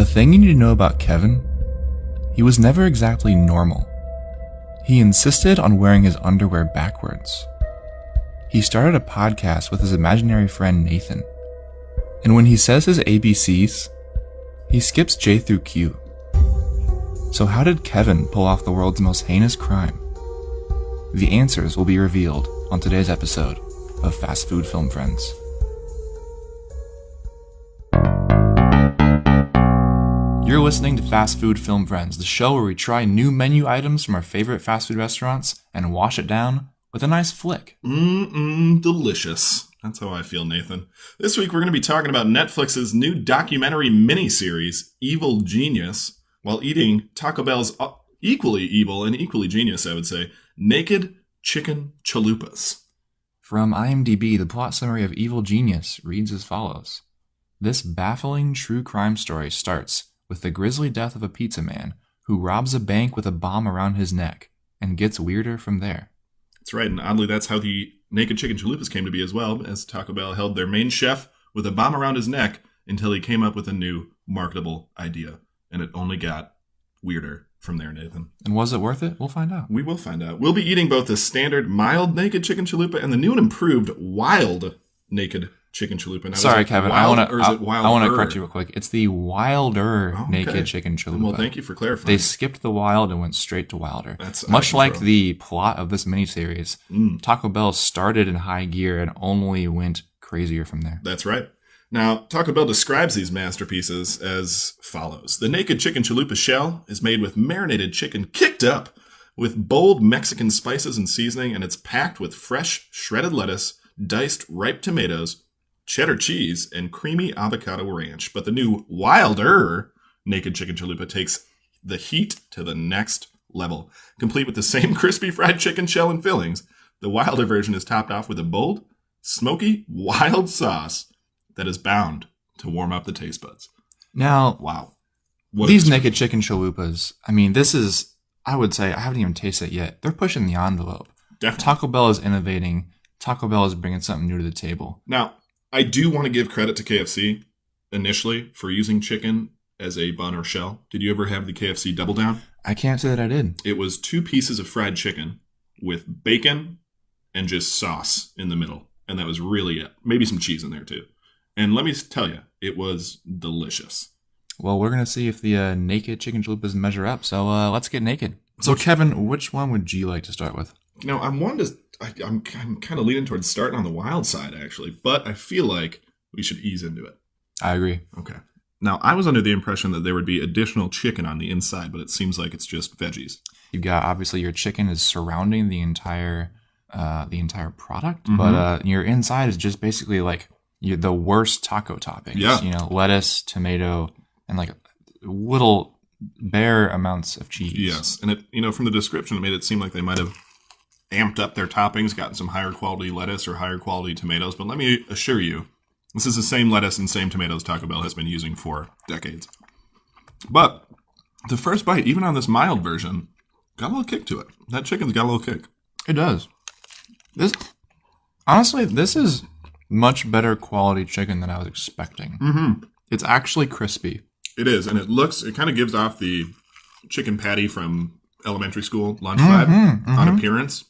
The thing you need to know about Kevin, he was never exactly normal. He insisted on wearing his underwear backwards. He started a podcast with his imaginary friend Nathan. And when he says his ABCs, he skips J through Q. So how did Kevin pull off the world's most heinous crime? The answers will be revealed on today's episode of Fast Food Film Friends. You're listening to Fast Food Film Friends, the show where we try new menu items from our favorite fast food restaurants and wash it down with a nice flick. Delicious. That's how I feel, Nathan. This week we're going to be talking about Netflix's new documentary miniseries, Evil Genius, while eating Taco Bell's equally evil and equally genius, I would say, Naked Chicken Chalupas. From IMDb, the plot summary of Evil Genius reads as follows. This baffling true crime story starts with the grisly death of a pizza man who robs a bank with a bomb around his neck and gets weirder from there. That's right, and oddly that's how the Naked Chicken Chalupas came to be as well, as Taco Bell held their main chef with a bomb around his neck until he came up with a new marketable idea. And it only got weirder from there, Nathan. And was it worth it? We'll find out. We will find out. We'll be eating both the standard mild Naked Chicken Chalupa and the new and improved wild Naked Chicken Chalupa. Now, sorry, Kevin. I want to correct correct you real quick. It's the wilder Naked Chicken Chalupa. Well, thank you for clarifying. They skipped the wild and went straight to wilder. That's much like the plot of this miniseries. Taco Bell started in high gear and only went crazier from there. That's right. Now, Taco Bell describes these masterpieces as follows. The Naked Chicken Chalupa shell is made with marinated chicken kicked up with bold Mexican spices and seasoning, and it's packed with fresh shredded lettuce, diced ripe tomatoes, cheddar cheese, and creamy avocado ranch. But the new wilder Naked Chicken Chalupa takes the heat to the next level. Complete with the same crispy fried chicken shell and fillings, the wilder version is topped off with a bold, smoky, wild sauce that is bound to warm up the taste buds. Now, wow. These Naked Chicken Chalupas, I mean, this is, I would say, I haven't even tasted it yet. They're pushing the envelope. Definitely. Taco Bell is innovating. Taco Bell is bringing something new to the table. Now, I do want to give credit to KFC initially for using chicken as a bun or shell. Did you ever have the KFC Double Down? I can't say that I did. It was 2 pieces of fried chicken with bacon and just sauce in the middle. And that was really it. Maybe some cheese in there too. And let me tell you, it was delicious. Well, we're going to see if the Naked Chicken Chalupas measure up. So let's get naked. So Kevin, which one would you like to start with? You know, I'm kind of leaning towards starting on the wild side, actually. But I feel like we should ease into it. I agree. Okay. Now, I was under the impression that there would be additional chicken on the inside, but it seems like it's just veggies. You've got, obviously, your chicken is surrounding the entire product, but your inside is just basically like the worst taco toppings. Yeah. You know, lettuce, tomato, and like little bare amounts of cheese. Yes. And it, from the description, it made it seem like they might have amped up their toppings, gotten some higher quality lettuce or higher quality tomatoes. But let me assure you, this is the same lettuce and same tomatoes Taco Bell has been using for decades. But the first bite, even on this mild version, got a little kick to it. That chicken's got a little kick. It does. This is much better quality chicken than I was expecting. Mm-hmm. It's actually crispy. It is, and it kind of gives off the chicken patty from elementary school lunch vibe on appearance.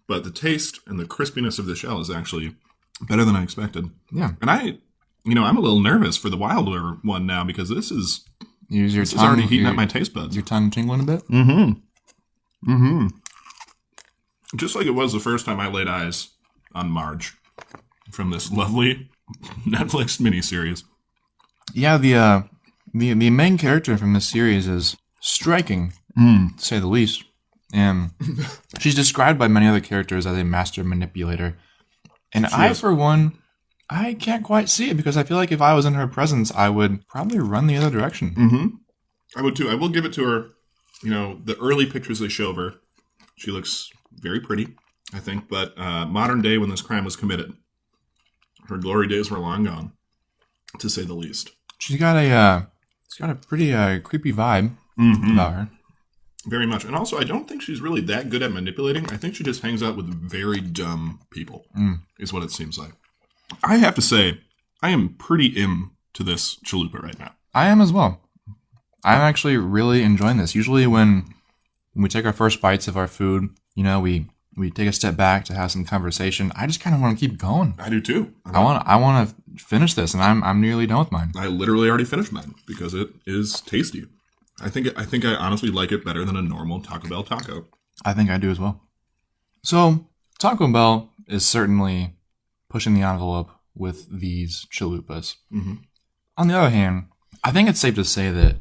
But the taste and the crispiness of the shell is actually better than I expected. Yeah. And I'm a little nervous for the wilder one now because this is tongue, already heating up my taste buds. Your tongue tingling a bit? Mm-hmm. Mm-hmm. Just like it was the first time I laid eyes on Marge from this lovely Netflix miniseries. Yeah, the main character from this series is striking, to say the least. And she's described by many other characters as a master manipulator. And for one, I can't quite see it because I feel like if I was in her presence, I would probably run the other direction. Mm-hmm. I would too. I will give it to her. The early pictures they show of her, she looks very pretty, I think. But modern day, when this crime was committed, her glory days were long gone, to say the least. She's got a pretty creepy vibe about her. Very much. And also, I don't think she's really that good at manipulating. I think she just hangs out with very dumb people, is what it seems like. I have to say, I am pretty into this chalupa right now. I am as well. I'm actually really enjoying this. Usually when we take our first bites of our food, we take a step back to have some conversation. I just kind of want to keep going. I do too. I want to finish this, and I'm nearly done with mine. I literally already finished mine because it is tasty. I think I honestly like it better than a normal Taco Bell taco. I think I do as well. So Taco Bell is certainly pushing the envelope with these chalupas. Mm-hmm. On the other hand, I think it's safe to say that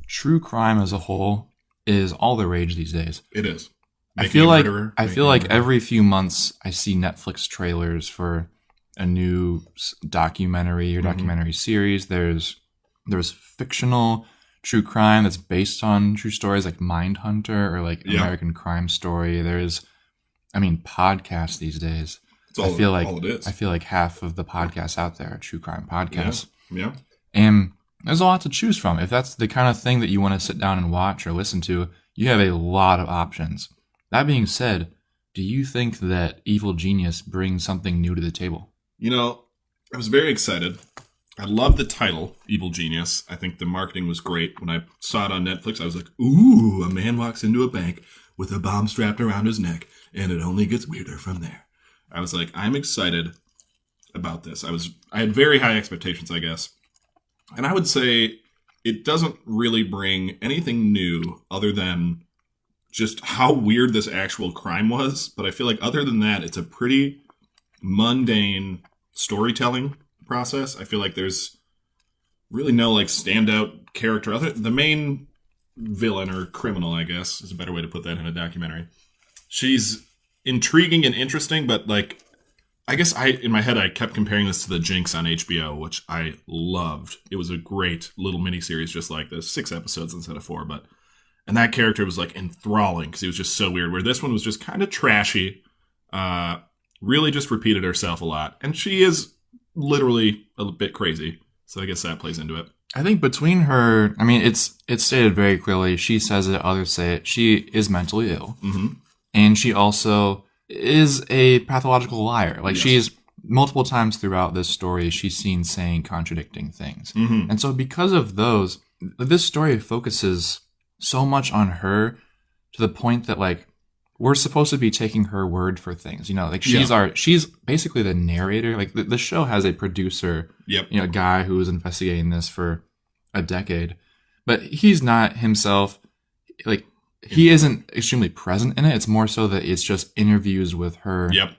true crime as a whole is all the rage these days. It is. I feel like every few months I see Netflix trailers for a new documentary or documentary series. There's fictional true crime that's based on true stories like Mindhunter or like American Crime Story. There's, podcasts these days. All it is. I feel like half of the podcasts out there are true crime podcasts. Yeah. And there's a lot to choose from. If that's the kind of thing that you want to sit down and watch or listen to, you have a lot of options. That being said, do you think that Evil Genius brings something new to the table? I was very excited. I love the title, Evil Genius. I think the marketing was great. When I saw it on Netflix, I was like, ooh, a man walks into a bank with a bomb strapped around his neck, and it only gets weirder from there. I was like, I'm excited about this. I had very high expectations, I guess. And I would say it doesn't really bring anything new other than just how weird this actual crime was. But I feel like other than that, it's a pretty mundane storytelling process. I feel like there's really no standout character. The main villain or criminal, I guess, is a better way to put that in a documentary. She's intriguing and interesting, but I guess in my head I kept comparing this to The Jinx on HBO, which I loved. It was a great little miniseries just like this, 6 episodes instead of 4, and that character was enthralling because he was just so weird, where this one was just kind of trashy, really just repeated herself a lot, and she is literally a bit crazy, so I guess that plays into it. I think between her, it's stated very clearly, she says it, others say it, she is mentally ill. Mm-hmm. And she also is a pathological liar. Yes. She's multiple times throughout this story, she's seen saying contradicting things. Mm-hmm. And so because of those, this story focuses so much on her to the point that we're supposed to be taking her word for things. She's basically the narrator. The show has a producer, a guy who was investigating this for a decade, but he's not himself he isn't extremely present in it. It's more so that it's just interviews with her. Yep.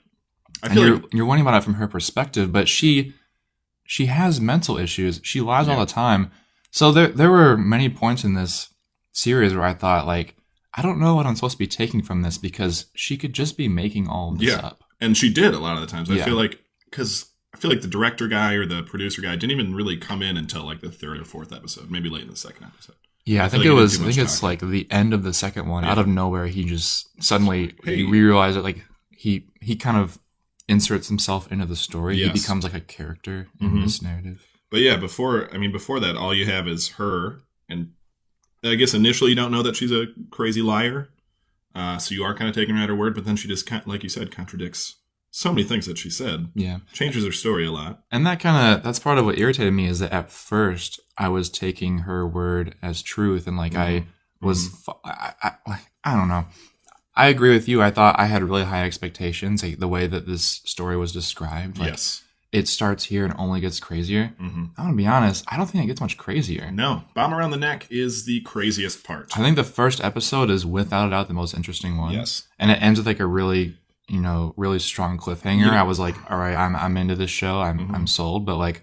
You're wondering about it from her perspective, but she has mental issues. She lies all the time. So there were many points in this series where I thought, I don't know what I'm supposed to be taking from this because she could just be making all of this up. And she did a lot of the times. I feel like the director guy or the producer guy didn't even really come in until the 3rd or 4th episode, maybe late in the 2nd episode. Yeah, I think it's the end of the 2nd one. Out of nowhere, he just suddenly we realize that he kind of inserts himself into the story. Yes. He becomes a character in this narrative. But yeah, before that, all you have is her, and I guess initially you don't know that she's a crazy liar, so you are kind of taking her at her word. But then she just, like you said, contradicts so many things that she said. Yeah, changes her story a lot. And that's part of what irritated me is that at first I was taking her word as truth, and I don't know. I agree with you. I thought I had really high expectations, the way that this story was described. Yes. It starts here and only gets crazier. Mm-hmm. I'm going to be honest, I don't think it gets much crazier. No. Bomb around the neck is the craziest part. I think the first episode is without a doubt the most interesting one. Yes. And it ends with a really strong cliffhanger. Yeah. I was like, all right, I'm into this show. I'm sold. But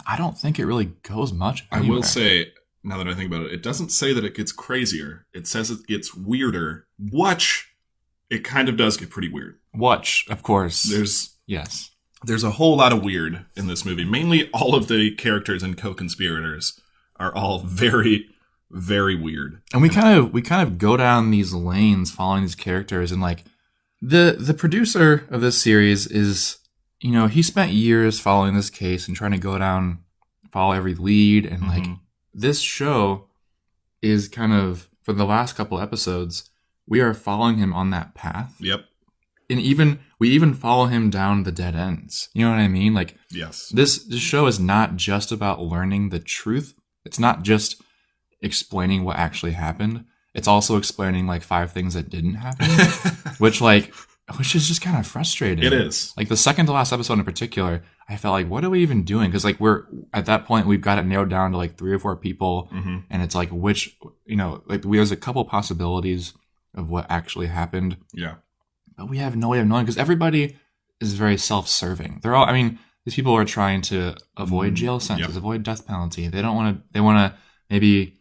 I don't think it really goes much anywhere. I will say, now that I think about it, it doesn't say that it gets crazier. It says it gets weirder. Watch, it kind of does get pretty weird. Watch, of course. There's a whole lot of weird in this movie. Mainly all of the characters and co-conspirators are all very, very weird. And we kind of go down these lanes following these characters, and the producer of this series is, he spent years following this case and trying to follow every lead, and this show is kind of, for the last couple episodes, we are following him on that path. Yep. And we even follow him down the dead ends. You know what I mean? Yes. This show is not just about learning the truth. It's not just explaining what actually happened, it's also explaining like 5 things that didn't happen, which is just kind of frustrating. It is. Like the second to last episode in particular, I felt like, what are we even doing? Because like we're at that point, we've got it narrowed down to like 3 or 4 people, and it's like which, like there's a couple possibilities of what actually happened. Yeah. But we have no way of knowing because everybody is very self-serving. They're all, I mean, these people are trying to avoid jail sentences, avoid death penalty. They don't want to, maybe,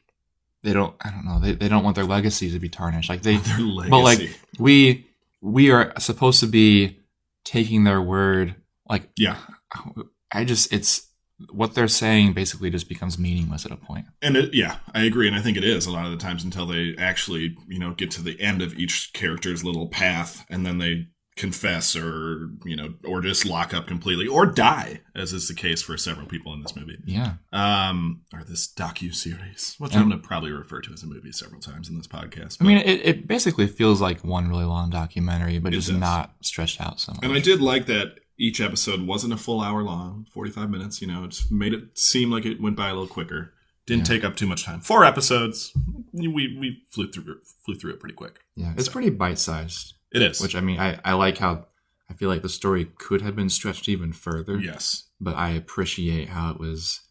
they don't, I don't know, they don't want their legacy to be tarnished. Like they, their legacy. But like we are supposed to be taking their word. Like, yeah, it's what they're saying basically just becomes meaningless at a point. And I agree. And I think it is a lot of the times until they actually, get to the end of each character's little path and then they confess or just lock up completely or die, as is the case for several people in this movie. Yeah. Or this docu-series, which I'm going to probably refer to as a movie several times in this podcast. I mean, it basically feels like one really long documentary, but just not stretched out so much. And I did like that each episode wasn't a full hour long, 45 minutes, it made it seem like it went by a little quicker. Didn't take up too much time. 4 episodes, we flew through it pretty quick. Yeah, it's pretty bite-sized. It is. Which, I mean, I like how I feel like the story could have been stretched even further. Yes. But I appreciate how it was,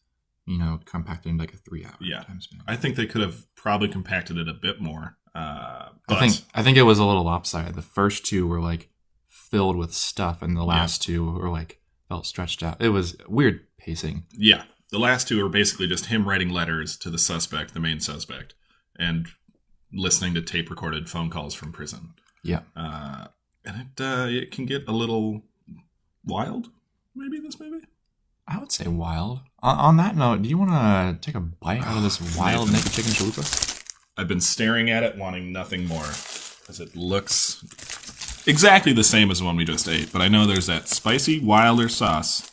compacted into like a 3-hour time span. I think they could have probably compacted it a bit more. But I think it was a little lopsided. The first 2 were like filled with stuff, and the last 2 were like felt stretched out. It was weird pacing. Yeah. The last 2 are basically just him writing letters to the main suspect, and listening to tape-recorded phone calls from prison. Yeah. And it can get a little wild, maybe, this movie? I would say wild. On that note, do you want to take a bite out of this wild naked chicken chalupa? I've been staring at it, wanting nothing more, because it looks exactly the same as the one we just ate, but I know there's that spicy Wilder sauce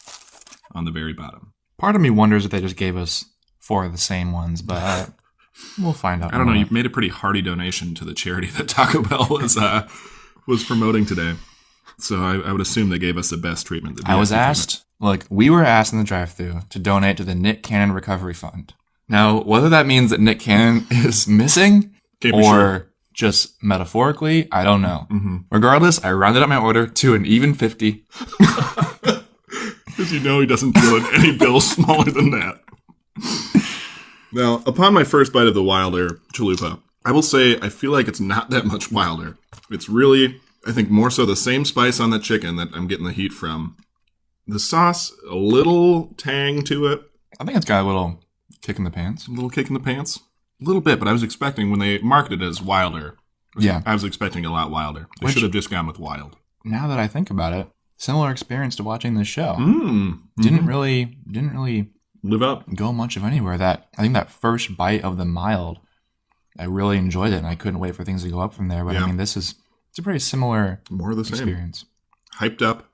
on the very bottom. Part of me wonders if they just gave us 4 of the same ones, but we'll find out. I don't know. You've made a pretty hearty donation to the charity that Taco Bell was promoting today. So I would assume they gave us the best treatment. I was asked, we were asked in the drive-thru to donate to the Nick Cannon Recovery Fund. Now, whether that means that Nick Cannon is missing or just metaphorically, I don't know. Mm-hmm. Regardless, I rounded up my order to an even 50. Because he doesn't deal in any bill smaller than that. Now, upon my first bite of the Wilder chalupa, I will say I feel like it's not that much Wilder. It's really, I think, more so the same spice on the chicken that I'm getting the heat from. The sauce, a little tang to it. I think it's got a little kick in the pants. A little kick in the pants? A little bit, but I was expecting, when they marketed it as Wilder, I was expecting a lot wilder. They should have just gone with wild. Now that I think about it, similar experience to watching this show. Mm-hmm. Didn't really live up, go much of anywhere. I think that first bite of the mild, I really enjoyed it, and I couldn't wait for things to go up from there. But I mean, it's a pretty similar, more of the experience. Same. Hyped up,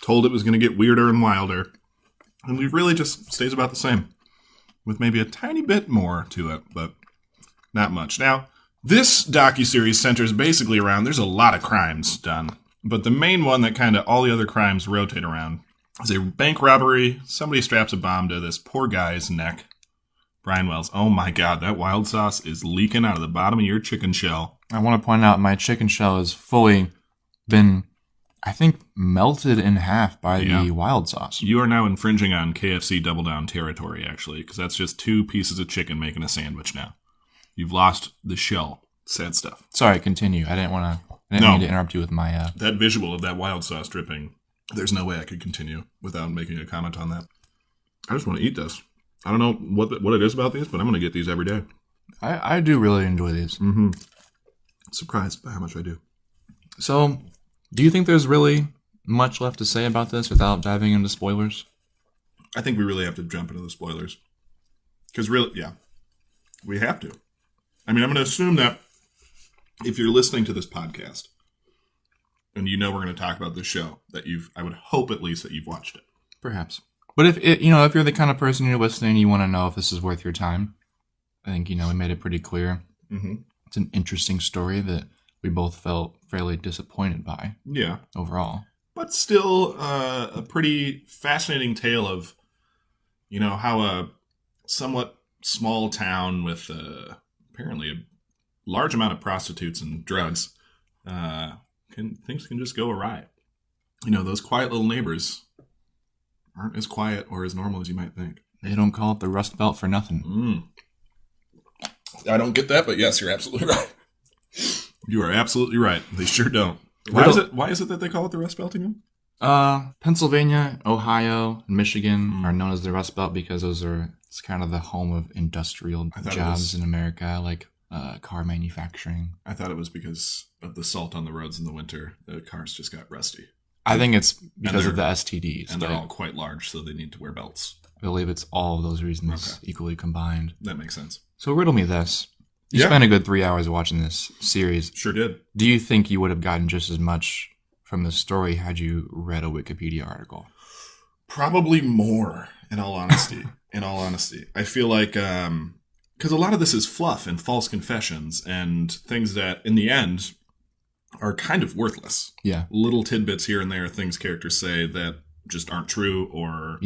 told it was going to get weirder and wilder, and it really just stays about the same, with maybe a tiny bit more to it, but not much. Now, this docuseries centers basically around, there's a lot of crimes done, but the main one that kind of all the other crimes rotate around is a bank robbery. Somebody straps a bomb to this poor guy's neck. Brian Wells, oh my God, that wild sauce is leaking out of the bottom of your chicken shell. I want to point out my chicken shell has fully been, I think, melted in half by the wild sauce. You are now infringing on KFC Double Down territory, actually, because that's just 2 pieces of chicken making a sandwich now. You've lost the shell. Sad stuff. Sorry, continue. I didn't mean to interrupt you with my... That visual of that wild sauce dripping, there's no way I could continue without making a comment on that. I just want to eat this. I don't know what it is about these, but I'm going to get these every day. I do really enjoy these. Mm-hmm. Surprised by how much I do. So, do you think there's really much left to say about this without diving into spoilers? I think we really have to jump into the spoilers. Because really, we have to. I mean, I'm going to assume that if you're listening to this podcast and we're going to talk about this show, that I would hope at least that you've watched it. Perhaps. But if you're the kind of person you're listening, you want to know if this is worth your time. I think, we made it pretty clear. Mm-hmm. It's an interesting story that we both felt fairly disappointed by. Yeah. Overall. But still a pretty fascinating tale of, how a somewhat small town with apparently a large amount of prostitutes and drugs, things can just go awry. You know, those quiet little neighbors aren't as quiet or as normal as you might think. They don't call it the Rust Belt for nothing. I don't get that, but yes, you're absolutely right. You are absolutely right. They sure don't. Why is it that they call it the Rust Belt again? Pennsylvania, Ohio, and Michigan are known as the Rust Belt because it's kind of the home of industrial jobs in America, like car manufacturing. I thought it was because of the salt on the roads in the winter. The cars just got rusty. I think it's because of the STDs. And they're all quite large, so they need to wear belts. I believe it's all of those reasons equally combined. That makes sense. So riddle me this. You spent a good 3 hours watching this series. Sure did. Do you think you would have gotten just as much from the story had you read a Wikipedia article? Probably more, in all honesty. I feel like, because a lot of this is fluff and false confessions and things that, in the end, are kind of worthless. Yeah. Little tidbits here and there, things characters say that just aren't true or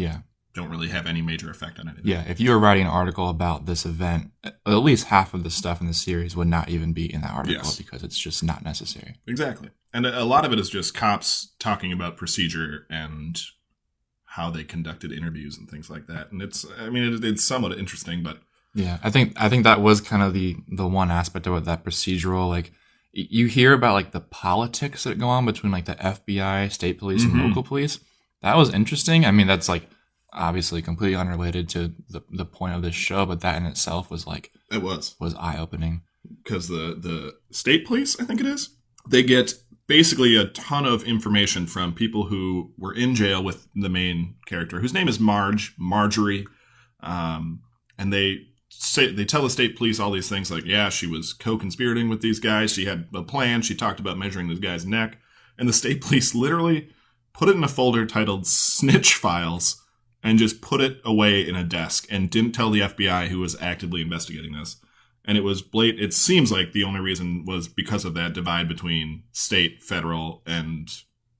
don't really have any major effect on anything. Yeah, if you were writing an article about this event, at least half of the stuff in the series would not even be in that article because it's just not necessary. Exactly. And a lot of it is just cops talking about procedure and how they conducted interviews and things like that. And it's somewhat interesting, but yeah, I think that was kind of the one aspect of it, that procedural, like you hear about like the politics that go on between like the FBI, state police, and local police. That was interesting. I mean, that's like obviously completely unrelated to the point of this show, but that in itself was like was eye-opening. Because the state police, I think it is, they get basically a ton of information from people who were in jail with the main character, whose name is Marjorie, and they tell the state police all these things like, yeah, she was co-conspirating with these guys, she had a plan, she talked about measuring this guy's neck, and the state police literally put it in a folder titled Snitch Files and just put it away in a desk and didn't tell the FBI, who was actively investigating this. And it was it seems like the only reason was because of that divide between state, federal, and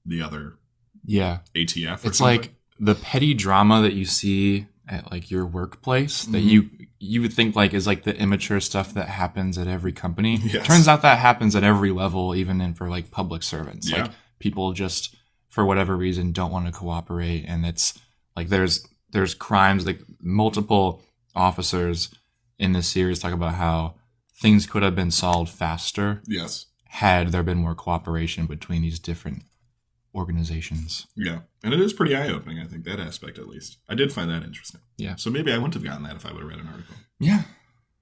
the other ATF. It's like the petty drama that you see at like your workplace that you would think like is like the immature stuff that happens at every company. Yes. Turns out that happens at every level, even for like public servants. Yeah. Like people just, for whatever reason, don't want to cooperate. And it's like there's crimes, like multiple officers in this series talk about how things could have been solved faster. Yes. Had there been more cooperation between these different organizations. Yeah. And it is pretty eye-opening, I think, that aspect at least. I did find that interesting. Yeah. So maybe I wouldn't have gotten that if I would have read an article. Yeah.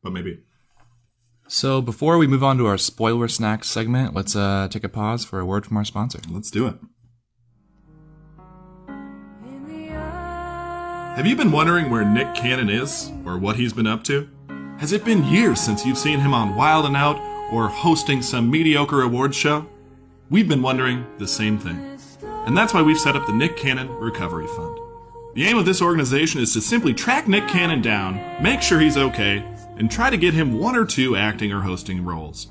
But maybe. So before we move on to our spoiler snacks segment, let's take a pause for a word from our sponsor. Let's do it. Have you been wondering where Nick Cannon is or what he's been up to? Has it been years since you've seen him on Wild 'N Out or hosting some mediocre awards show? We've been wondering the same thing. And that's why we've set up the Nick Cannon Recovery Fund. The aim of this organization is to simply track Nick Cannon down, make sure he's okay, and try to get him one or two acting or hosting roles.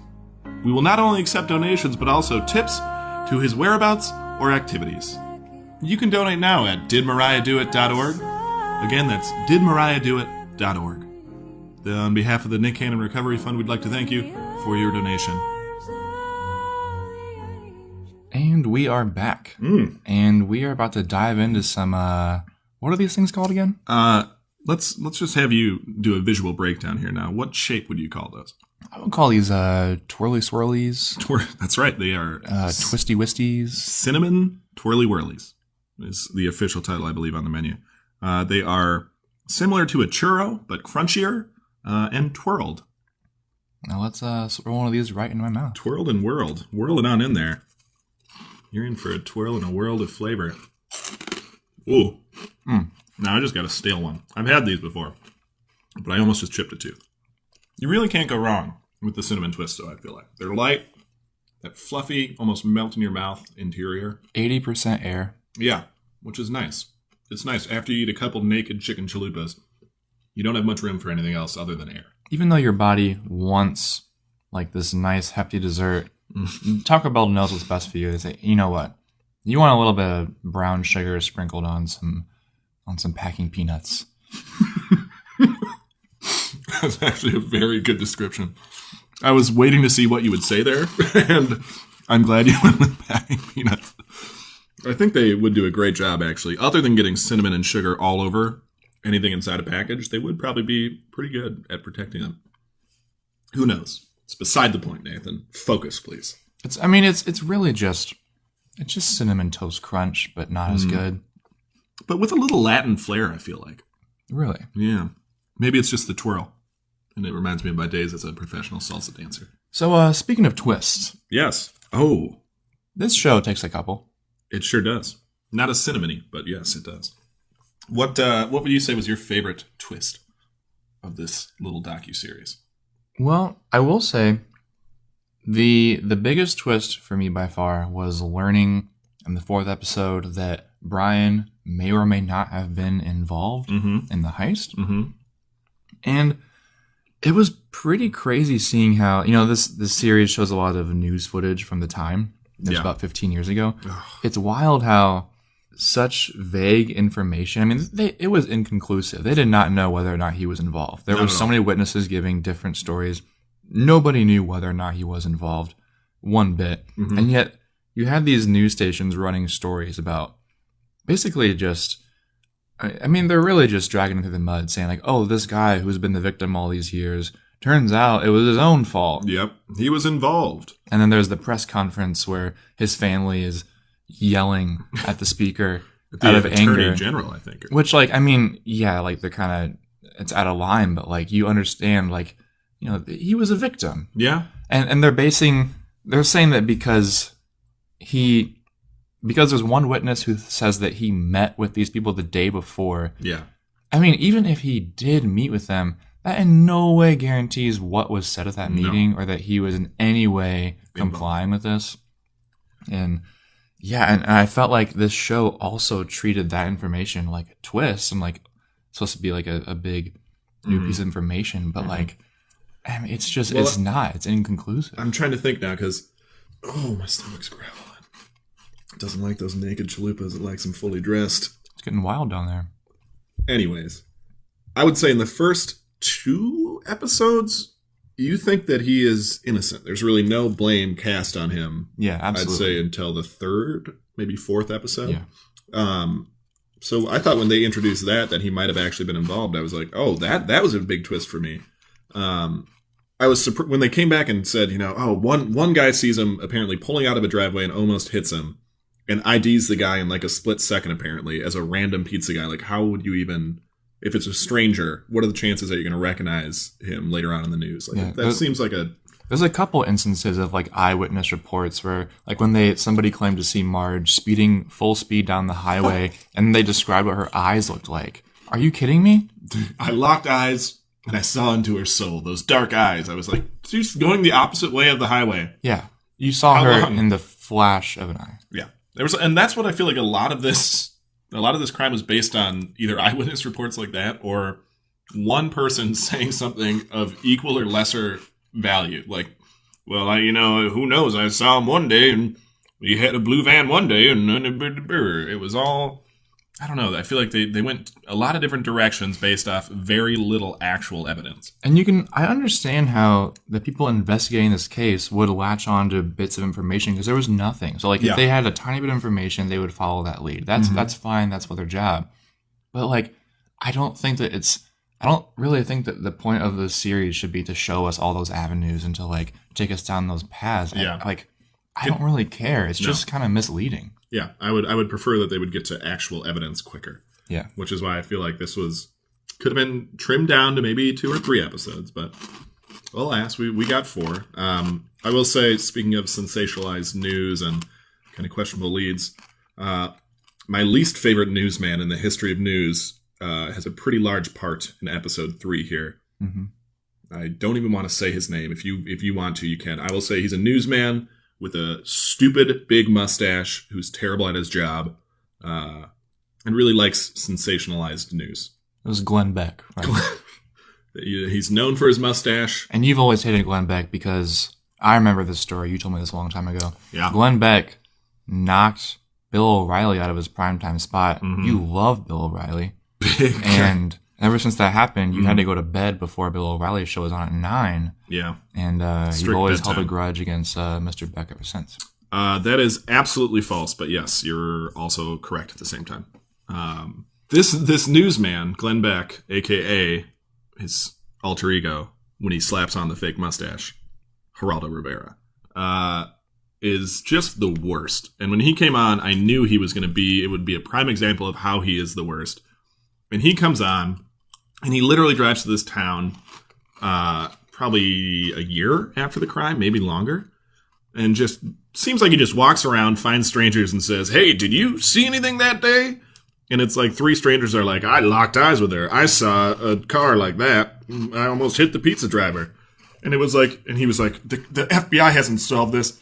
We will not only accept donations, but also tips to his whereabouts or activities. You can donate now at didmariahdoit.org. Again, that's didmariahdoit.org. On behalf of the Nick Cannon Recovery Fund, we'd like to thank you for your donation. And we are back. And we are about to dive into some, what are these things called again? Let's just have you do a visual breakdown here now. What shape would you call those? I would call these twirly swirlies. That's right. They are twisty wisties. Cinnamon twirly whirlies is the official title, I believe, on the menu. They are similar to a churro, but crunchier and twirled. Now let's swirl one of these right in my mouth. Twirled and whirled. Whirl it on in there. You're in for a twirl and a whirl of flavor. Ooh. Now I just got a stale one. I've had these before, but I almost just chipped a tooth. You really can't go wrong with the cinnamon twist, though, I feel like. They're light, that fluffy, almost melt in your mouth interior. 80% air. Yeah, which is nice. It's nice. After you eat a couple naked chicken chalupas, you don't have much room for anything else other than air. Even though your body wants like this nice hefty dessert, Taco Bell knows what's best for you. They say, you know what? You want a little bit of brown sugar sprinkled on some packing peanuts. That's actually a very good description. I was waiting to see what you would say there, and I'm glad you went with packing peanuts. I think they would do a great job, actually. Other than getting cinnamon and sugar all over anything inside a package, they would probably be pretty good at protecting them. Who knows? It's beside the point, Nathan. Focus, please. It's really just Cinnamon Toast Crunch, but not as good. But with a little Latin flair, I feel like. Really? Yeah. Maybe it's just the twirl. And it reminds me of my days as a professional salsa dancer. So, speaking of twists. Yes. Oh. This show takes a couple. It sure does. Not as cinnamony, but yes, it does. What would you say was your favorite twist of this little docuseries? Well, I will say the biggest twist for me by far was learning in the 4th episode that Brian may or may not have been involved in the heist. Mm-hmm. And it was pretty crazy seeing how, this series shows a lot of news footage from the time. It was about 15 years ago. It's wild how such vague information. It was inconclusive. They did not know whether or not he was involved. There were so many witnesses giving different stories. Nobody knew whether or not he was involved one bit. Mm-hmm. And yet you had these news stations running stories about basically just, they're really just dragging him through the mud saying like, oh, this guy who's been the victim all these years, turns out it was his own fault. Yep. He was involved. And then there's the press conference where his family is yelling at the speaker out of anger. Attorney General, I think. Which, they're kind of, it's out of line, but, you understand, he was a victim. Yeah. And they're saying that because there's one witness who says that he met with these people the day before. Yeah. Even if he did meet with them, that in no way guarantees what was said at that meeting or that he was in any way complying with this. And I felt like this show also treated that information like a twist and supposed to be a big new piece of information, but it's just, it's not. It's inconclusive. I'm trying to think now because, my stomach's growling. It doesn't like those naked chalupas. It likes them fully dressed. It's getting wild down there. Anyways, I would say in the first 2 episodes, you think that he is innocent. There's really no blame cast on him. Yeah, absolutely. I'd say until the 3rd, maybe 4th episode. Yeah. So I thought when they introduced that he might have actually been involved. I was like, oh, that was a big twist for me. I was surprised when they came back and said, one guy sees him apparently pulling out of a driveway and almost hits him, and IDs the guy in a split second apparently as a random pizza guy. How would you even? If it's a stranger, what are the chances that you're going to recognize him later on in the news? That seems like a... There's a couple instances of eyewitness reports where when somebody claimed to see Marge speeding full speed down the highway and they described what her eyes looked like. Are you kidding me? I locked eyes and I saw into her soul. Those dark eyes. I was like, she's going the opposite way of the highway. Yeah. You saw her in the flash of an eye. Yeah. And that's what I feel like a lot of this crime was based on either eyewitness reports like that or one person saying something of equal or lesser value. Who knows? I saw him one day and he had a blue van one day and it was all, I don't know. I feel like they went a lot of different directions based off very little actual evidence. And I understand how the people investigating this case would latch on to bits of information because there was nothing. So if they had a tiny bit of information, they would follow that lead. That's fine. That's what their job. But I don't really think that the point of the series should be to show us all those avenues and to take us down those paths. Yeah. I don't really care. It's just kind of misleading. Yeah, I would prefer that they would get to actual evidence quicker. Yeah. Which is why I feel like this could have been trimmed down to maybe 2 or 3 episodes, but alas, we got 4. I will say, speaking of sensationalized news and kind of questionable leads, my least favorite newsman in the history of news has a pretty large part in episode 3 here. Mm-hmm. I don't even want to say his name. If you want to, you can. I will say he's a newsman with a stupid big mustache who's terrible at his job and really likes sensationalized news. It was Glenn Beck, right? He's known for his mustache. And you've always hated Glenn Beck because I remember this story. You told me this a long time ago. Yeah. Glenn Beck knocked Bill O'Reilly out of his primetime spot. Mm-hmm. You love Bill O'Reilly. Big. And Ever since that happened, you had to go to bed before Bill O'Reilly's show was on at 9. Yeah. And Strict you've always bedtime. held a grudge against Mr. Beck ever since. That is absolutely false, but yes, you're also correct at the same time. This newsman, Glenn Beck, a.k.a. his alter ego, when he slaps on the fake mustache, Geraldo Rivera, is just the worst. And when he came on, I knew he was going to be, it would be a prime example of how he is the worst. And he comes on, and he literally drives to this town probably a year after the crime, maybe longer, and just seems like he just walks around, finds strangers, and says, "Hey, did you see anything that day?" And it's like 3 strangers are like, "I locked eyes with her. I saw a car like that. I almost hit the pizza driver." And it was like, and he was like, the FBI hasn't solved this.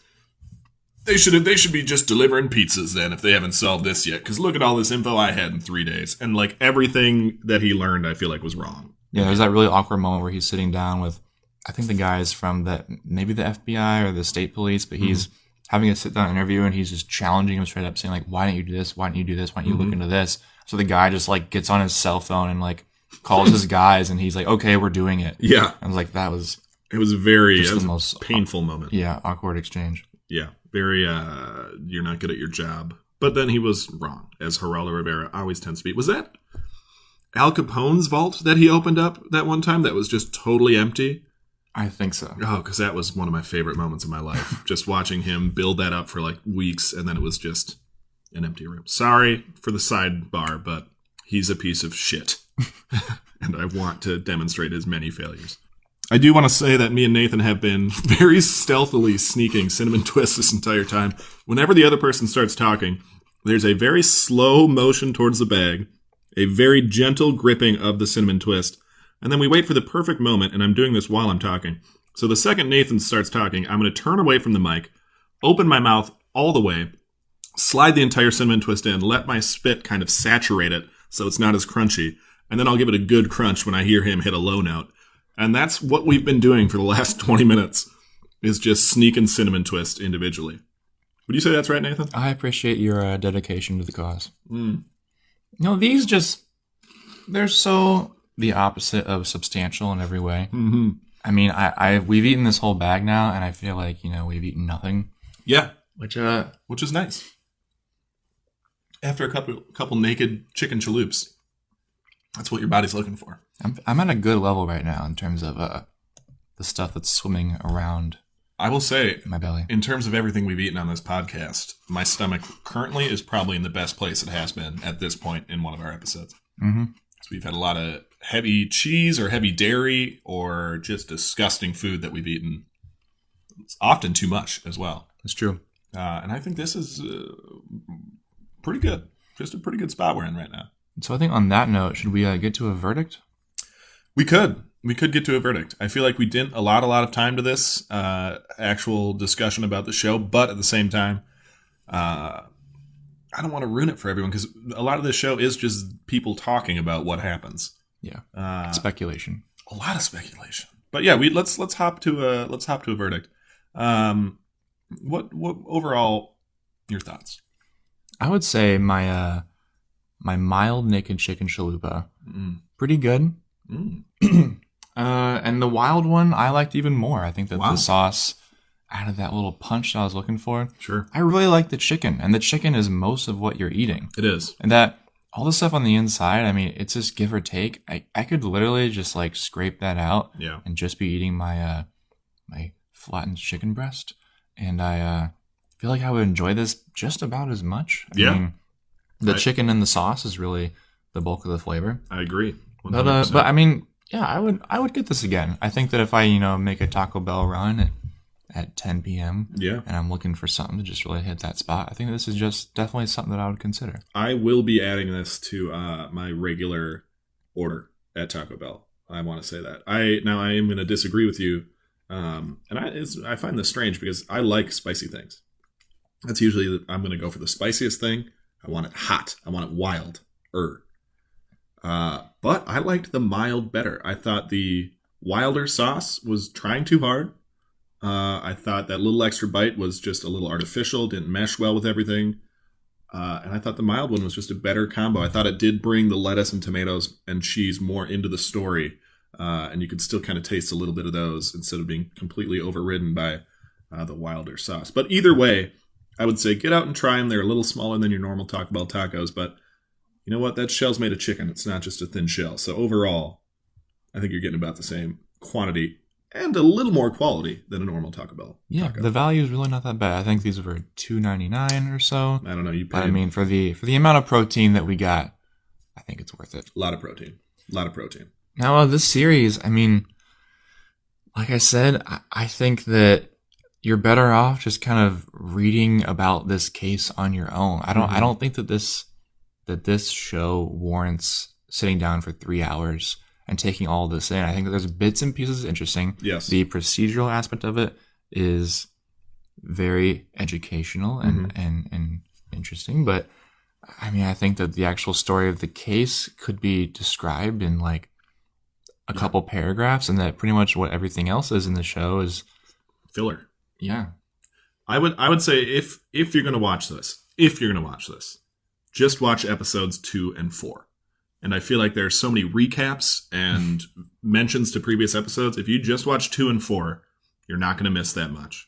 They should be just delivering pizzas then if they haven't solved this yet. Because look at all this info I had in 3 days. And like everything that he learned, I feel like was wrong. Yeah, there's that really awkward moment where he's sitting down with, I think the guys from maybe the FBI or the state police, but he's having a sit-down interview and he's just challenging him straight up, saying like, "Why don't you do this? Why don't you do this? Why don't you look into this?" So the guy just like gets on his cell phone and like calls his guys, and he's like, "Okay, we're doing it." Yeah. I was like, it was the most painful moment. Yeah, awkward exchange. Yeah, very, you're not good at your job. But then he was wrong, as Geraldo Rivera always tends to be. Was that Al Capone's vault that he opened up that one time that was just totally empty? I think so. Oh, because that was one of my favorite moments of my life. Just watching him build that up for like weeks, and then it was just an empty room. Sorry for the sidebar, but he's a piece of shit. And I want to demonstrate his many failures. I do want to say that me and Nathan have been very stealthily sneaking cinnamon twists this entire time. Whenever the other person starts talking, there's a very slow motion towards the bag, a very gentle gripping of the cinnamon twist, and then we wait for the perfect moment, and I'm doing this while I'm talking. So the second Nathan starts talking, I'm going to turn away from the mic, open my mouth all the way, slide the entire cinnamon twist in, let my spit kind of saturate it so it's not as crunchy, and then I'll give it a good crunch when I hear him hit a low note. And that's what we've been doing for the last 20 minutes, is just sneaking cinnamon twist individually. Would you say that's right, Nathan? I appreciate your dedication to the cause. These they're so the opposite of substantial in every way. Mm-hmm. I mean, we've eaten this whole bag now, and I feel like, we've eaten nothing. Yeah. Which is nice. After a couple naked chicken chalups. That's what your body's looking for. I'm at a good level right now in terms of the stuff that's swimming around. I will say, in my belly, in terms of everything we've eaten on this podcast, my stomach currently is probably in the best place it has been at this point in one of our episodes. Mm-hmm. So we've had a lot of heavy cheese or heavy dairy or just disgusting food that we've eaten. It's often too much as well. That's true. And I think this is pretty good. Just a pretty good spot we're in right now. So I think on that note, should we get to a verdict? We could get to a verdict. I feel like we didn't allot a lot of time to this actual discussion about the show, but at the same time, I don't want to ruin it for everyone because a lot of this show is just people talking about what happens. Yeah, speculation. A lot of speculation. But yeah, let's hop to a verdict. What overall your thoughts? I would say my mild naked chicken chalupa, pretty good. And the wild one I liked even more. I think that the sauce added that little punch that I was looking for. Sure. I really like the chicken, and the chicken is most of what you're eating. It is. And that all the stuff on the inside, I mean, it's just give or take. I could literally just like scrape that out and just be eating my my flattened chicken breast. And I feel like I would enjoy this just about as much. I mean, the chicken and the sauce is really the bulk of the flavor. I agree. 100%. But I mean, yeah, I would get this again. I think that if I, make a Taco Bell run at 10 p.m. and I'm looking for something to just really hit that spot, I think this is just definitely something that I would consider. I will be adding this to my regular order at Taco Bell. I want to say that. I am going to disagree with you. And I find this strange because I like spicy things. That's usually, I'm going to go for the spiciest thing. I want it hot. I want it wild. But I liked the mild better. I thought the wilder sauce was trying too hard. I thought that little extra bite was just a little artificial, didn't mesh well with everything. And I thought the mild one was just a better combo. I thought it did bring the lettuce and tomatoes and cheese more into the story. And you could still kind of taste a little bit of those instead of being completely overridden by the wilder sauce. But either way, I would say get out and try them. They're a little smaller than your normal Taco Bell tacos, but you know what? That shell's made of chicken. It's not just a thin shell. So overall, I think you're getting about the same quantity and a little more quality than a normal Taco Bell taco. The value is really not that bad. I think these were $2.99 or so. I don't know. You paid, but I mean, for the amount of protein that we got, I think it's worth it. A lot of protein. Now, this series, I mean, like I said, I think that you're better off just kind of reading about this case on your own. I don't think that this show warrants sitting down for 3 hours and taking all this in. I think that there's bits and pieces interesting. Yes. The procedural aspect of it is very educational and interesting. But I mean, I think that the actual story of the case could be described in like a couple paragraphs, and that pretty much what everything else is in the show is filler. Yeah. I would say if you're going to watch this, just watch episodes 2 and 4. And I feel like there are so many recaps and mentions to previous episodes. If you just watch 2 and 4, you're not going to miss that much.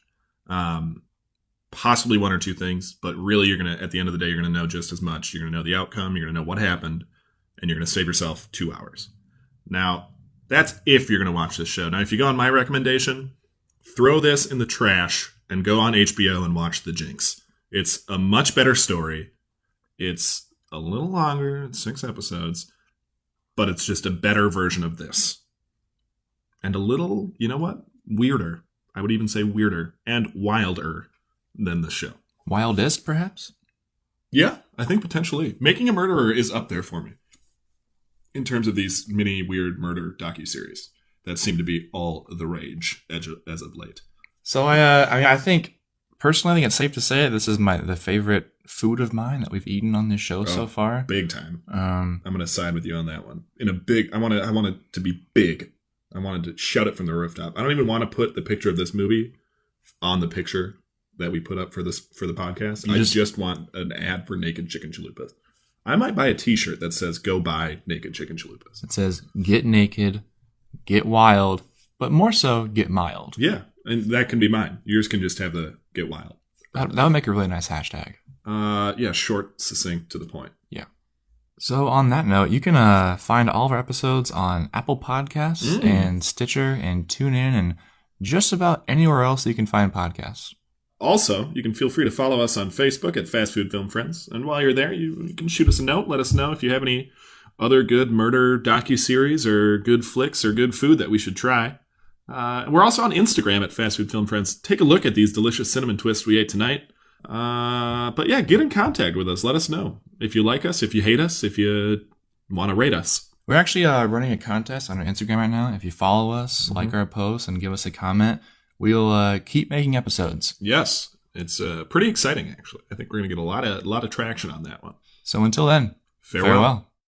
Possibly 1 or 2 things, but really you're going to, at the end of the day, you're going to know just as much. You're going to know the outcome. You're going to know what happened, and you're going to save yourself 2 hours. Now, that's if you're going to watch this show. Now, if you go on my recommendation, throw this in the trash and go on HBO and watch The Jinx. It's a much better story. It's a little longer, it's 6 episodes, but it's just a better version of this. And a little, you know what? Weirder. I would even say weirder and wilder than the show. Wildest, perhaps? Yeah, I think potentially. Making a Murderer is up there for me in terms of these mini weird murder docuseries that seem to be all the rage as of late. So I think personally, I think it's safe to say this is the favorite food of mine that we've eaten on this show so far. Big time. I'm going to side with you on that one. I want it to be big. I wanted to shout it from the rooftop. I don't even want to put the picture of this movie on the picture that we put up for the podcast. I just want an ad for Naked Chicken Chalupas. I might buy a t-shirt that says "Go buy Naked Chicken Chalupas." It says "Get naked, get wild, but more so get mild." Yeah, and that can be mine. Yours can just have the "Get wild." That would make a really nice hashtag. Yeah, short, succinct, to the point. Yeah. So on that note, you can find all of our episodes on Apple Podcasts and Stitcher and TuneIn and just about anywhere else that you can find podcasts. Also, you can feel free to follow us on Facebook at Fast Food Film Friends. And while you're there, you can shoot us a note. Let us know if you have any other good murder docuseries or good flicks or good food that we should try. We're also on Instagram at Fast Food Film Friends. Take a look at these delicious cinnamon twists we ate tonight. But yeah, get in contact with us. Let us know if you like us, if you hate us, if you want to rate us. We're actually running a contest on our Instagram right now. If you follow us, like our posts, and give us a comment, we'll keep making episodes. Yes, it's pretty exciting, actually. I think we're going to get a lot of traction on that one. So until then, farewell.